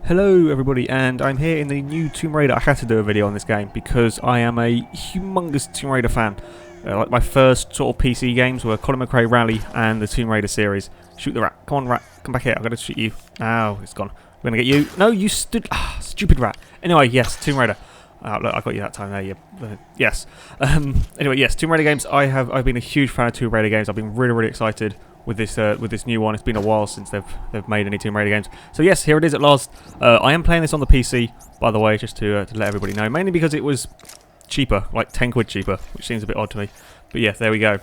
Hello everybody, and I'm here in the new Tomb Raider. I had to do a video on this game because I am a humongous Tomb Raider fan. Like my first sort of PC games were Colin McRae Rally and the Tomb Raider series. Shoot the rat. Come on, rat. Come back here. I'm going to shoot you. Oh, it's gone. We're going to get you. No, you stood... Ah, stupid rat. Anyway, yes, Tomb Raider. Look, I got you that time there. Yes. Anyway, yes, Tomb Raider games. I've been a huge fan of Tomb Raider games. I've been really excited with this new one. It's been a while since they've made any Tomb Raider games. So yes, here it is at last. I am playing this on the PC, by the way, just to let everybody know. Mainly because it was cheaper, like 10 quid cheaper, which seems a bit odd to me. But yes, there we go.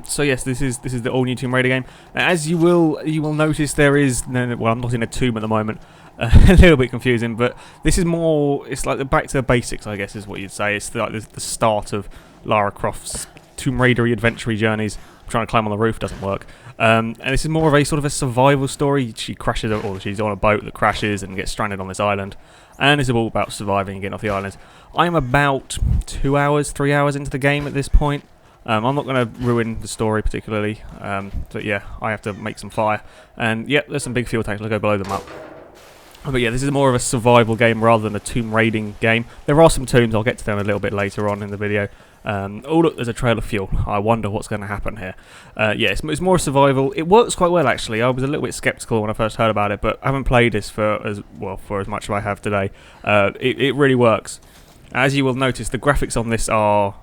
So yes, this is the all new Tomb Raider game. As you will notice, there is well, I'm not in a tomb at the moment. A little bit confusing, but this is more. It's like the back to the basics, I guess, is what you'd say. It's like the start of Lara Croft's Tomb Raider-y adventure journeys. Trying to climb on the roof doesn't work, and this is more of a sort of a survival story. She crashes, or she's on a boat that crashes and gets stranded on this island, and it's all about surviving and getting off the island. I'm about 3 hours into the game at this point. I'm not going to ruin the story particularly, but yeah, I have to make some fire, and yeah, there's some big fuel tanks. I'll go blow them up. But yeah, this is more of a survival game rather than a tomb raiding game. There are some tombs, I'll get to them a little bit later on in the video. Oh look, there's a trail of fuel. I wonder what's going to happen here. Yeah, it's more survival. It works quite well actually. I was a little bit skeptical when I first heard about it, but I haven't played this for as much as I have today. It really works. As you will notice, the graphics on this are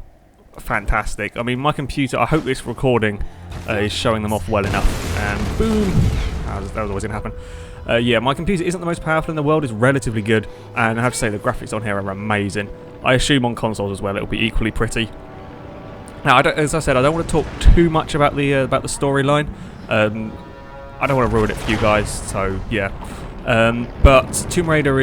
fantastic. I mean, my computer, I hope this recording is showing them off well enough. And boom! That was always going to happen. Yeah, my computer isn't the most powerful in the world, it's relatively good, and I have to say the graphics on here are amazing. I assume on consoles as well it'll be equally pretty. Now, as I said, I don't want to talk too much about the storyline. I don't want to ruin it for you guys, so yeah. But Tomb Raider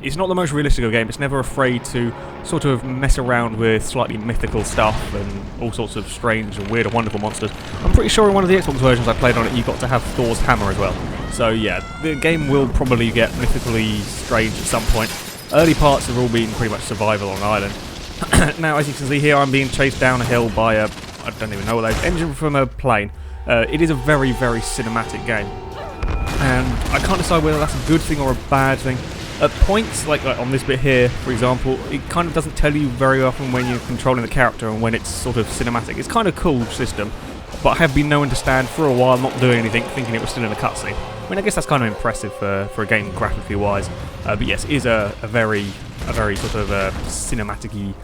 it's not the most realistic of a game. It's never afraid to sort of mess around with slightly mythical stuff and all sorts of strange and weird and wonderful monsters. I'm pretty sure in one of the Xbox versions I played on it, you got to have Thor's hammer as well. So yeah, the game will probably get mythically strange at some point. Early parts have all been pretty much survival on an island. Now, as you can see here, I'm being chased down a hill by I don't even know what that is, engine from a plane. It is a very cinematic game. And I can't decide whether that's a good thing or a bad thing. At points, like on this bit here, for example, it kind of doesn't tell you very often when you're controlling the character and when it's sort of cinematic. It's kind of a cool system, but I have been known to stand for a while not doing anything, thinking it was still in a cutscene. I mean, I guess that's kind of impressive for a game graphically wise. But yes, it is a very sort of cinematic-y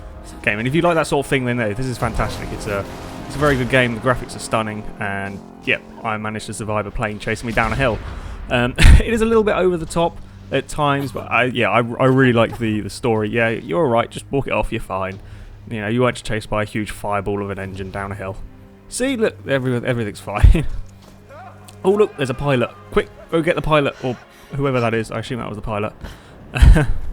game. And if you like that sort of thing, then this is fantastic. It's a very good game. The graphics are stunning, and yeah, I managed to survive a plane chasing me down a hill. It is a little bit over the top at times, but I really like the story. Yeah, you're alright, just walk it off, you're fine. You know, you weren't chased by a huge fireball of an engine down a hill. See, look, everything's fine. Oh look, there's a pilot. Quick, go get the pilot, or whoever that is. I assume that was the pilot.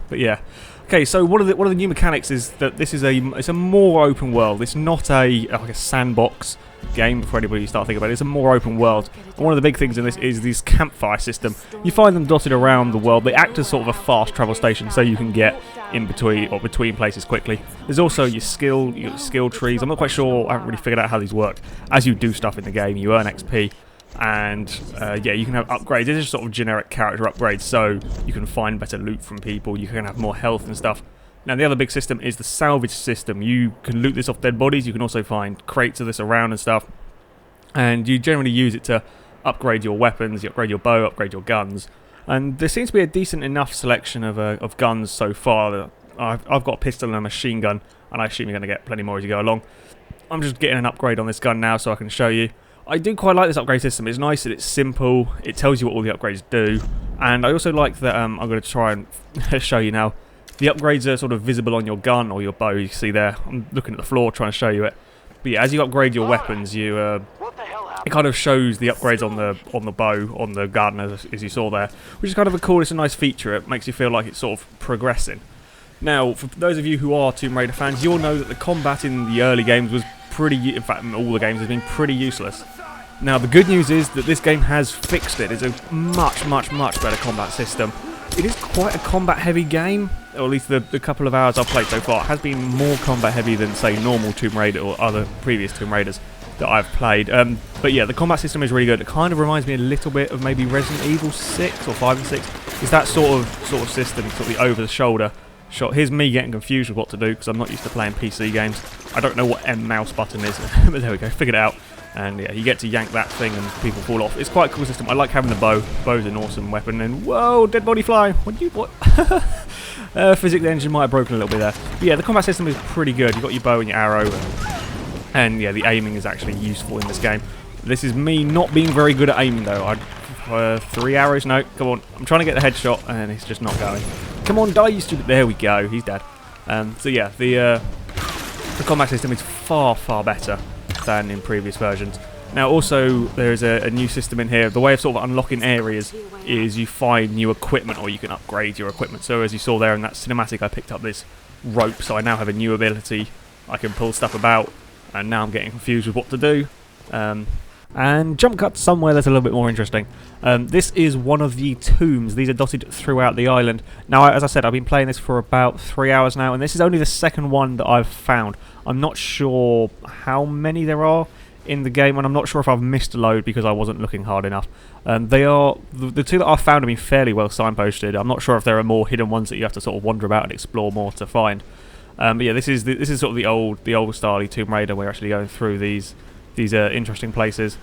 But yeah. Okay, so one of the new mechanics is that this is it's a more open world. It's not like a sandbox game for anybody who start thinking about it. It's a more open world. And one of the big things in this is this campfire system. You find them dotted around the world. They act as sort of a fast travel station, so you can get in between places quickly. There's also your skill trees. I'm not quite sure. I haven't really figured out how these work. As you do stuff in the game, you earn XP. And yeah, you can have upgrades. These are sort of generic character upgrades, so you can find better loot from people, you can have more health and stuff. Now the other big system is the salvage system. You can loot this off dead bodies, you can also find crates of this around and stuff, and you generally use it to upgrade your weapons, you upgrade your bow, upgrade your guns. And there seems to be a decent enough selection of guns so far. That I've got a pistol and a machine gun, and I assume you're going to get plenty more as you go along. I'm just getting an upgrade on this gun now so I can show you. I do quite like this upgrade system. It's nice that it's simple, it tells you what all the upgrades do, and I also like that I'm going to try and show you now. The upgrades are sort of visible on your gun or your bow, you see there. I'm looking at the floor trying to show you it. But yeah, as you upgrade your weapons, it kind of shows the upgrades on the bow, on the gun, as you saw there, which is kind of a cool, it's a nice feature. It makes you feel like it's sort of progressing. Now, for those of you who are Tomb Raider fans, you'll know that the combat in the early games was in fact in all the games has been pretty useless. Now the good news is that this game has fixed it. It's a much better combat system. It is quite a combat heavy game, or at least the couple of hours I've played so far has been more combat heavy than say normal Tomb Raider or other previous Tomb Raiders. that I've played. But yeah, the combat system is really good. It kind of reminds me a little bit of maybe Resident Evil 6 or 5 and 6. It's that sort of system, sort of the over-the-shoulder shot. Here's me getting confused with what to do because I'm not used to playing PC games. I don't know what M mouse button is, but there we go, figured it out. And yeah, you get to yank that thing and people fall off. It's quite a cool system. I like having the bow. Bow's an awesome weapon. And whoa, dead body fly. What? Physics engine might have broken a little bit there. But yeah, the combat system is pretty good. You've got your bow and your arrow. And yeah, the aiming is actually useful in this game. This is me not being very good at aiming though. 3 arrows, no, come on. I'm trying to get the headshot and it's just not going. Come on, die, you stupid. There we go, he's dead. So yeah, the combat system is far, far better than in previous versions. Now also, there's a new system in here. The way of sort of unlocking areas is you find new equipment or you can upgrade your equipment. So as you saw there in that cinematic, I picked up this rope, so I now have a new ability. I can pull stuff about, and now I'm getting confused with what to do. And jump cut somewhere that's a little bit more interesting. This is one of the tombs. These are dotted throughout the island. Now, as I said, I've been playing this for about 3 hours now, and this is only the second one that I've found. I'm not sure how many there are in the game, and I'm not sure if I've missed a load because I wasn't looking hard enough. They are the two that I've found have been fairly well signposted. I'm not sure if there are more hidden ones that you have to sort of wander about and explore more to find. But yeah, this is sort of the old style Tomb Raider. We're actually going through these interesting places.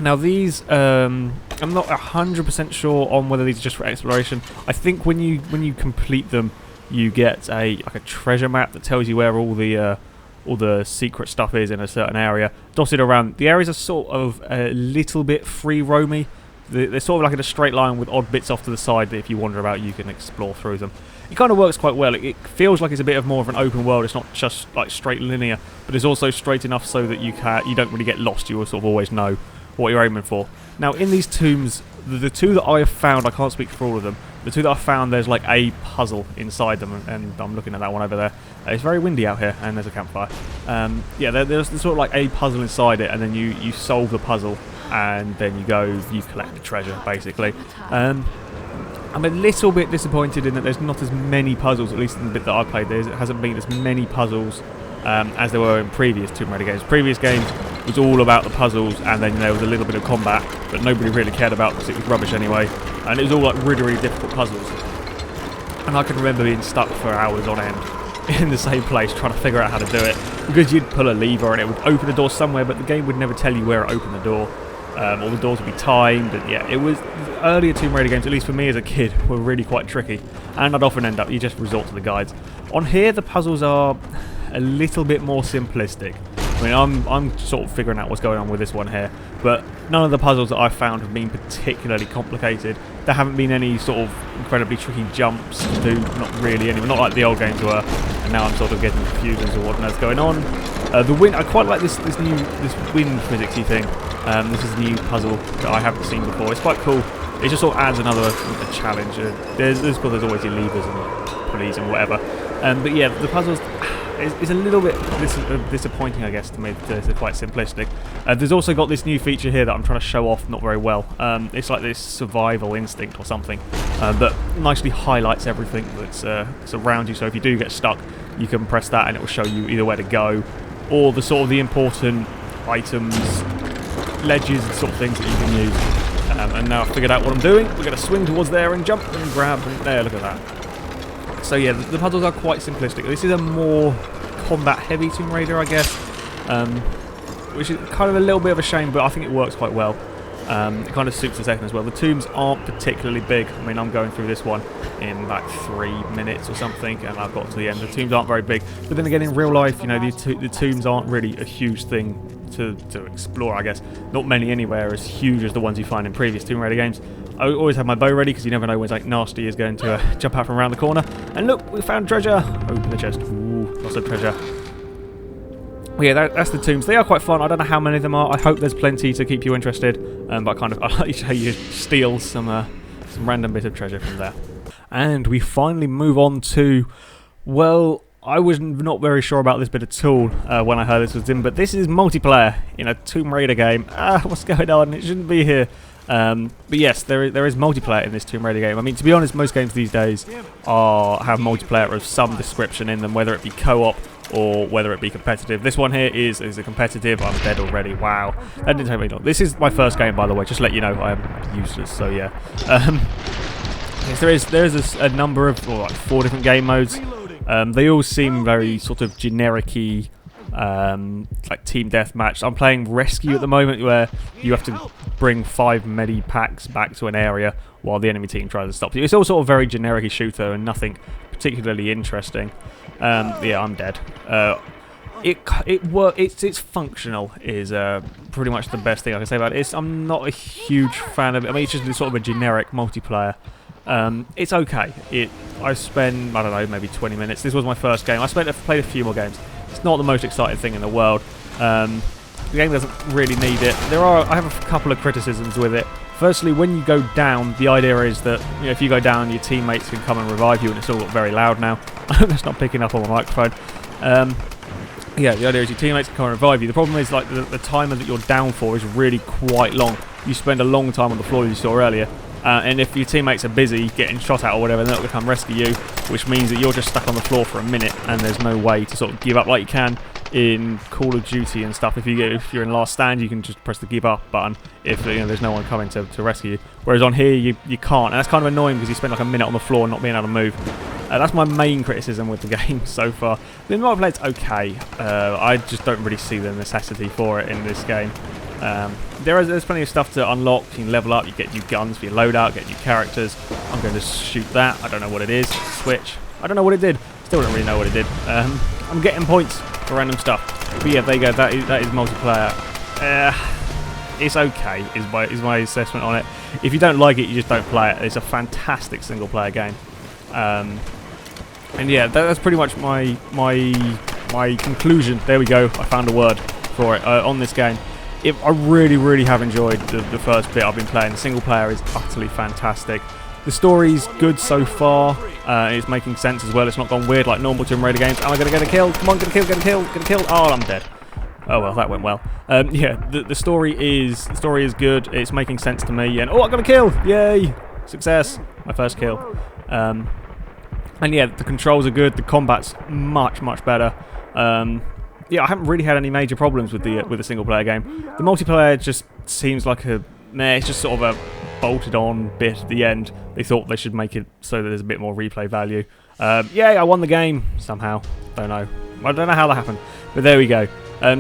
Now these, I'm not 100% sure on whether these are just for exploration. I think when you complete them, you get a treasure map that tells you where all the secret stuff is in a certain area. Dotted around, the areas are sort of a little bit free roamy. They're sort of like in a straight line with odd bits off to the side that if you wander about you can explore through them. It kind of works quite well. It feels like it's a bit of more of an open world. It's not just like straight linear, but it's also straight enough so that you don't really get lost. You will sort of always know what you're aiming for. Now in these tombs, the two that I have found, I can't speak for all of them, the two that I found, there's like a puzzle inside them, and I'm looking at that one over there. It's very windy out here, and there's a campfire. Yeah, there's sort of like a puzzle inside it, and then you solve the puzzle, and then you collect the treasure, basically. I'm a little bit disappointed in that there's not as many puzzles, at least in the bit that I played. It hasn't been as many puzzles as there were in previous Tomb Raider games. Previous games was all about the puzzles, and then there was a little bit of combat that nobody really cared about because it was rubbish anyway, and it was all like really, really difficult puzzles. And I can remember being stuck for hours on end in the same place trying to figure out how to do it, because you'd pull a lever and it would open a door somewhere, but the game would never tell you where it opened the door. All the doors would be timed, and yeah, it was earlier Tomb Raider games, at least for me as a kid, were really quite tricky, and I'd often end up, you just resort to the guides. On here, the puzzles are a little bit more simplistic. I mean, I'm sort of figuring out what's going on with this one here, but none of the puzzles that I've found have been particularly complicated. There haven't been any sort of incredibly tricky jumps to do, not really anyway, not like the old games were, and now I'm sort of getting confused as to what on earth's going on. The wind, I quite like this wind physicsy thing. This is a new puzzle that I haven't seen before. It's quite cool. It just sort of adds another challenge. There's always your levers and pulleys and whatever. But yeah, the puzzles is a little bit disappointing, I guess, to me. They're quite simplistic. There's also got this new feature here that I'm trying to show off not very well. It's like this survival instinct or something that nicely highlights everything that's around you. So if you do get stuck, you can press that and it will show you either where to go or the sort of the important items, ledges and sort of things that you can use. And now I've figured out what I'm doing. We're going to swing towards there and jump and grab, and there, look at that. So yeah, the puzzles are quite simplistic. This is a more combat-heavy Tomb Raider, I guess, which is kind of a little bit of a shame, but I think it works quite well. It kind of suits the second as well. The tombs aren't particularly big. I mean, I'm going through this one in like 3 minutes or something, and I've got to the end. The tombs aren't very big, but then again, in real life, you know, the tombs aren't really a huge thing to explore, I guess. Not many anywhere as huge as the ones you find in previous Tomb Raider games. I always have my bow ready because you never know when something nasty is going to jump out from around the corner. And look, we found treasure! Open the chest. Ooh, lots of treasure. Well, yeah, that's the tombs. They are quite fun. I don't know how many of them are. I hope there's plenty to keep you interested. But kind of, I'll let you steal some random bit of treasure from there. And we finally move on to, well, I was not very sure about this bit at all when I heard this was in, but this is multiplayer in a Tomb Raider game. What's going on? It shouldn't be here. But yes, there is multiplayer in this Tomb Raider game. I mean, to be honest, most games these days have multiplayer of some description in them, whether it be co-op or whether it be competitive. This one here is a competitive. I'm dead already. Wow, that didn't take me long. This is my first game, by the way, just to let you know. I am useless, so yeah. Yes, there is a number of, like 4 different game modes. They all seem very sort of generic-y, like team deathmatch. I'm playing rescue at the moment, where you have to bring 5 medi packs back to an area while the enemy team tries to stop you. It's all sort of very generic shooter and nothing particularly interesting. Yeah, I'm dead. It's functional is pretty much the best thing I can say about it. I'm not a huge fan of it. I mean, it's just sort of a generic multiplayer. It's okay. I spent, I don't know, maybe 20 minutes. This was my first game. I played a few more games. It's not the most exciting thing in the world. The game doesn't really need it. I have a couple of criticisms with it. Firstly, when you go down, the idea is that, you know, if you go down, your teammates can come and revive you, and it's all very loud now. That's not picking up on my microphone. Yeah, the idea is your teammates can come and revive you. The problem is, like, the timer that you're down for is really quite long. You spend a long time on the floor, as you saw earlier. And if your teammates are busy getting shot at or whatever, then they'll come rescue you, which means that you're just stuck on the floor for a minute, and there's no way to sort of give up like you can in Call of Duty and stuff. If you're in last stand, you can just press the give up button if, you know, there's no one coming to rescue you. Whereas on here, you can't, and that's kind of annoying because you spend like a minute on the floor not being able to move. That's my main criticism with the game so far. The multiplayer's okay. I just don't really see the necessity for it in this game. There's plenty of stuff to unlock. You can level up, you get new guns for your loadout, get new characters. I'm going to shoot that. I don't know what it is. Switch. I don't know what it did. Still don't really know what it did. I'm getting points for random stuff. But yeah, there you go. That is multiplayer. It's okay, is my assessment on it. If you don't like it, you just don't play it. It's a fantastic single player game. And yeah, that's pretty much my conclusion. There we go. I found a word for it on this game. I really have enjoyed the first bit I've been playing. The single player is utterly fantastic. The story's good so far. It's making sense as well. It's not gone weird like normal Tomb Raider games. Am I going to get a kill? Come on, get a kill. Oh, I'm dead. Oh well, that went well. Yeah, the story is good. It's making sense to me. And oh, I got a kill! Yay! Success! My first kill. And yeah, the controls are good. The combat's much better. Yeah, I haven't really had any major problems with the single player game. The multiplayer just seems like it's just sort of a bolted on bit at the end. They thought they should make it so that there's a bit more replay value. Yay, I won the game somehow. Don't know. I don't know how that happened, but there we go.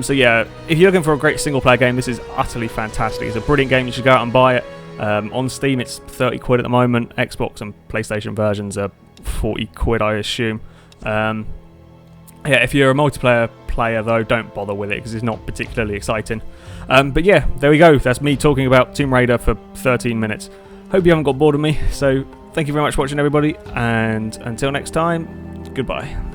So yeah, if you're looking for a great single player game, this is utterly fantastic. It's a brilliant game. You should go out and buy it. On Steam, it's 30 quid at the moment. Xbox and PlayStation versions are 40 quid, I assume. Yeah, if you're a multiplayer player, though, don't bother with it because it's not particularly exciting. But yeah, there we go. That's me talking about Tomb Raider for 13 minutes. Hope you haven't got bored of me. So thank you very much for watching, everybody. And until next time, goodbye.